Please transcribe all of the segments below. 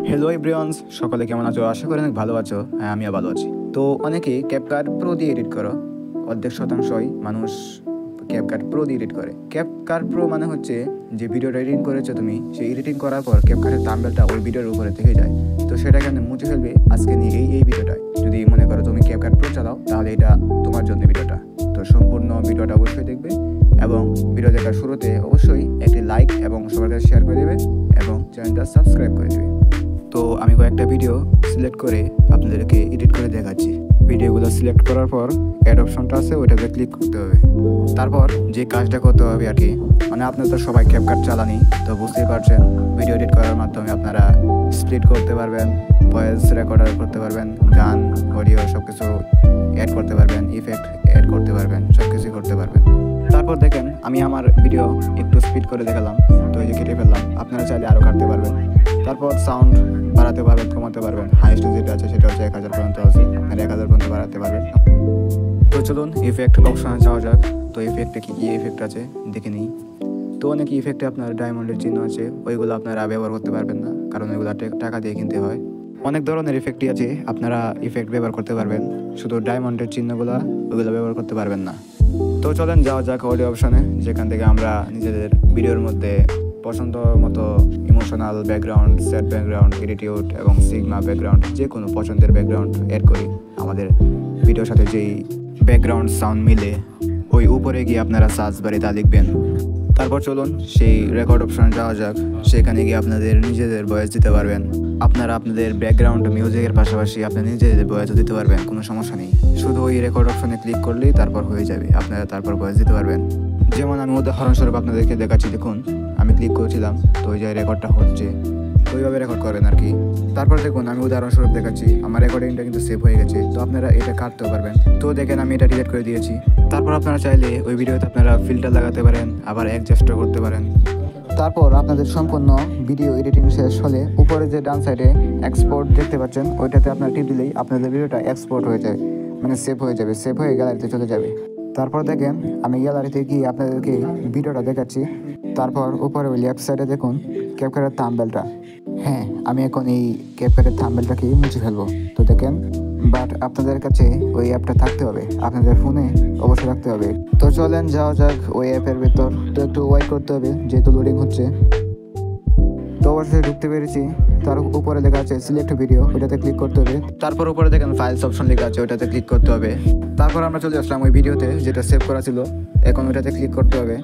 Hello everyone, সকলে কেমন আছো? আশা করি অনেক ভালো আছো। হ্যাঁ, আমিও ভালো আছি। তো অনেকেই ক্যাপকাট প্রো দিয়ে এডিট করো। অর্ধেক শতাংশই মানুষ ক্যাপকাট প্রো দিয়ে এডিট করে। ক্যাপকাট প্রো মানে হচ্ছে যে ভিডিওটা এডিটিং করেছো তুমি, সেই এডিটিং করার পর ক্যাপকাটের থাম্বনেলটা ওই ভিডিওর উপরে থেকে যায়। তো সেটাকে আমি মুছে ফেলবে আজকে নিয়ে এই ভিডিওটায়। যদি মনে করো তুমি ক্যাপকাট প্রো চালাও, তাহলে এটা তোমার জন্য ভিডিওটা। তো সম্পূর্ণ ভিডিওটা অবশ্যই দেখবে এবং ভিডিও দেখার শুরুতে অবশ্যই একটি লাইক এবং সবার কাছে শেয়ার করে দেবে এবং চ্যানেলটা সাবস্ক্রাইব করে দেবে। তো আমি কয়েকটা ভিডিও সিলেক্ট করে আপনাদেরকে এডিট করে দেখাচ্ছি। ভিডিওগুলো সিলেক্ট করার পর অ্যাড অপশনটা আছে, ওইটাতে ক্লিক করতে হবে। তারপর যে কাজটা করতে হবে আর কি, মানে আপনারা তো সবাই ক্যাপকাট চালানি, তো বুঝতেই পারছেন ভিডিও এডিট করার মাধ্যমে আপনারা স্প্লিট করতে পারবেন, ভয়েস রেকর্ডার করতে পারবেন, গান অডিও সব কিছু অ্যাড করতে পারবেন, ইফেক্ট অ্যাড করতে পারবেন, সব কিছুই করতে পারবেন। তারপর দেখেন আমি আমার ভিডিও একটু স্পিড করে দেখালাম, তো এই যে কেটে ফেললাম। আপনারা চাইলে আরও কাটতে পারবেন। তারপর সাউন্ড বাড়াতে পারবেন, কমাতে পারবেন। হাইস্ট যেটা আছে সেটা হচ্ছে 1000 পর্যন্ত আছে, আপনারা 1000 পর্যন্ত বাড়াতে পারবেন। তো চলুন ইফেক্ট অপশনে যাওয়া যাক। তো ইফেক্টে কী ইফেক্ট আছে দেখে নিই। তো অনেক ইফেক্টে আপনার ডায়মন্ডের চিহ্ন আছে, ওইগুলো আপনারা ব্যবহার করতে পারবেন না, কারণ ওইগুলো টাকা দিয়ে কিনতে হয়। অনেক ধরনের ইফেক্টই আছে, আপনারা ইফেক্ট ব্যবহার করতে পারবেন, শুধু ডায়মন্ডের চিহ্নগুলো ওইগুলো ব্যবহার করতে পারবেন না। তো চলেন যাওয়া যাক অডিও অপশনে, যেখান থেকে আমরা নিজেদের ভিডিওর মধ্যে পছন্দ মতো emotional background, sad background, attitude এবং সিগমা ব্যাকগ্রাউন্ড, যে কোনো পছন্দের ব্যাকগ্রাউন্ড অ্যাড করি। আমাদের ভিডিওর সাথে যেই ব্যাকগ্রাউন্ড সাউন্ড মিলে ওই উপরে গিয়ে আপনারা সার্চ বারে তা লিখবেন। তারপর চলুন সেই রেকর্ড অপশনে যাওয়া যাক। সেখানে গিয়ে আপনাদের নিজেদের ভয়েস দিতে পারবেন। আপনারা আপনাদের ব্যাকগ্রাউন্ড মিউজিকের পাশাপাশি আপনি নিজেদের ভয়েসও দিতে পারবেন, কোনো সমস্যা নেই। শুধু ওই রেকর্ড অপশনে ক্লিক করলেই তারপর হয়ে যাবে, আপনারা তারপর ভয়েস দিতে পারবেন। যেমন আমি উদাহরণস্বরূপ আপনাদেরকে দেখাচ্ছি, দেখুন আমি ক্লিক করেছিলাম, তো ওই যে রেকর্ডটা হচ্ছে, ওইভাবে রেকর্ড করবেন আর কি। তারপর দেখুন আমি উদাহরণস্বরূপ দেখাচ্ছি, আমার রেকর্ডিংটা কিন্তু সেভ হয়ে গেছে। তো আপনারা এটা কাটতেও পারবেন। তো দেখেন আমি এটা ডিলিট করে দিয়েছি। তারপর আপনারা চাইলে ওই ভিডিওতে আপনারা ফিল্টার লাগাতে পারেন, আবার অ্যাডজাস্টও করতে পারেন। তারপর আপনাদের সম্পূর্ণ ভিডিও এডিটিং শেষ হলে উপরে যে ডান সাইডে এক্সপোর্ট দেখতে পাচ্ছেন, ওইটাতে আপনার টিপ দিলেই আপনাদের ভিডিওটা এক্সপোর্ট হয়ে যায়, মানে সেভ হয়ে যাবে, সেভ হয়ে গ্যালারিতে চলে যাবে। তারপর দেখেন আমি গ্যালারিতে গিয়ে আপনাদেরকে ভিডিওটা দেখাচ্ছি। তারপর উপরে ওই লেফট সাইডে দেখুন ক্যাপকাটের থাম্বনেলটা। হ্যাঁ, আমি এখন এই ক্যাপকাটের থাম্বনেলটাকে মুছে ফেলবো। তো দেখেন, বাট আপনাদের কাছে ওই অ্যাপটা থাকতে হবে, আপনাদের ফোনে অবশ্যই রাখতে হবে। তো চলেন যাওয়া যাক ওই অ্যাপের ভেতর। তো একটু ওয়েট করতে হবে, যেহেতু লোডিং হচ্ছে। তো অবশ্যই ঢুকতে পেরেছি। তার উপরে লেখা আছে সিলেক্ট ভিডিও, ওইটাতে ক্লিক করতে হবে। তারপর উপরে দেখেন ফাইলস অপশন লেখা আছে, ওইটাতে ক্লিক করতে হবে। তারপর আমরা চলে আসলাম ওই ভিডিওতে যেটা সেভ করা ছিল, এখন ওইটাতে ক্লিক করতে হবে।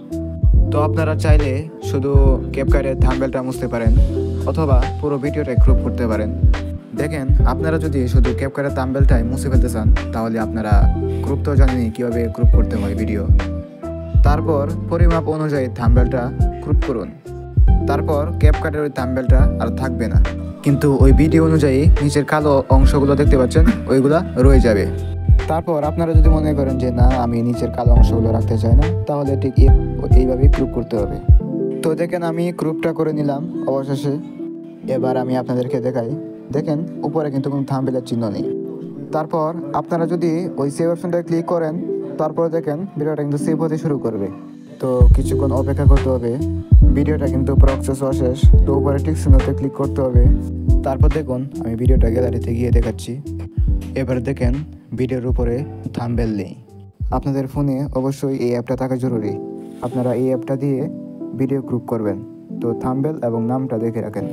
তো আপনারা চাইলে শুধু ক্যাপকাটের থাম্বনেলটা মুছতে পারেন, অথবা পুরো ভিডিওটা ক্রপ করতে পারেন। দেখেন আপনারা যদি শুধু ক্যাপকাটের থাম্বনেলটাই মুছে ফেলতে চান, তাহলে আপনারা ক্রপ তো জানেনই কীভাবে ক্রপ করতে হয় ভিডিও। তারপর পরিমাপ অনুযায়ী থাম্বনেলটা ক্রপ করুন। তারপর ক্যাপকাটের ওই থাম্বনেলটা আর থাকবে না, কিন্তু ওই ভিডিও অনুযায়ী নিচের কালো অংশগুলো দেখতে পাচ্ছেন, ওইগুলা রয়ে যাবে। তারপর আপনারা যদি মনে করেন যে না, আমি নিচের কালো অংশগুলো রাখতে চাই না, তাহলে ঠিক এইভাবেই ক্রপ করতে হবে। তো দেখেন আমি ক্রপটা করে নিলাম অবশেষে। এবার আমি আপনাদেরকে দেখাই, দেখেন উপরে কিন্তু কোনো থাম্বনেলের চিহ্ন নেই। তারপর আপনারা যদি ওই সেভ অপশনটায় ক্লিক করেন, তারপর দেখেন ভিডিওটা কিন্তু সেভ হতে শুরু করবে। তো কিছুক্ষণ অপেক্ষা করতে হবে, ভিডিওটা কিন্তু প্রসেস হওয়া শেষ। তো উপরে টিক চিহ্নতে ক্লিক করতে হবে। তারপর দেখুন আমি ভিডিওটা গ্যালারিতে গিয়ে দেখাচ্ছি। এবার দেখেন ভিডিওর উপরে থাম্বনেল নেই। আপনাদের ফোনে অবশ্যই এই অ্যাপটা থাকা জরুরি। আপনারা এই অ্যাপটা দিয়ে ভিডিও ক্রপ করবেন, তো থাম্বনেল এবং নামটা দেখে রাখেন।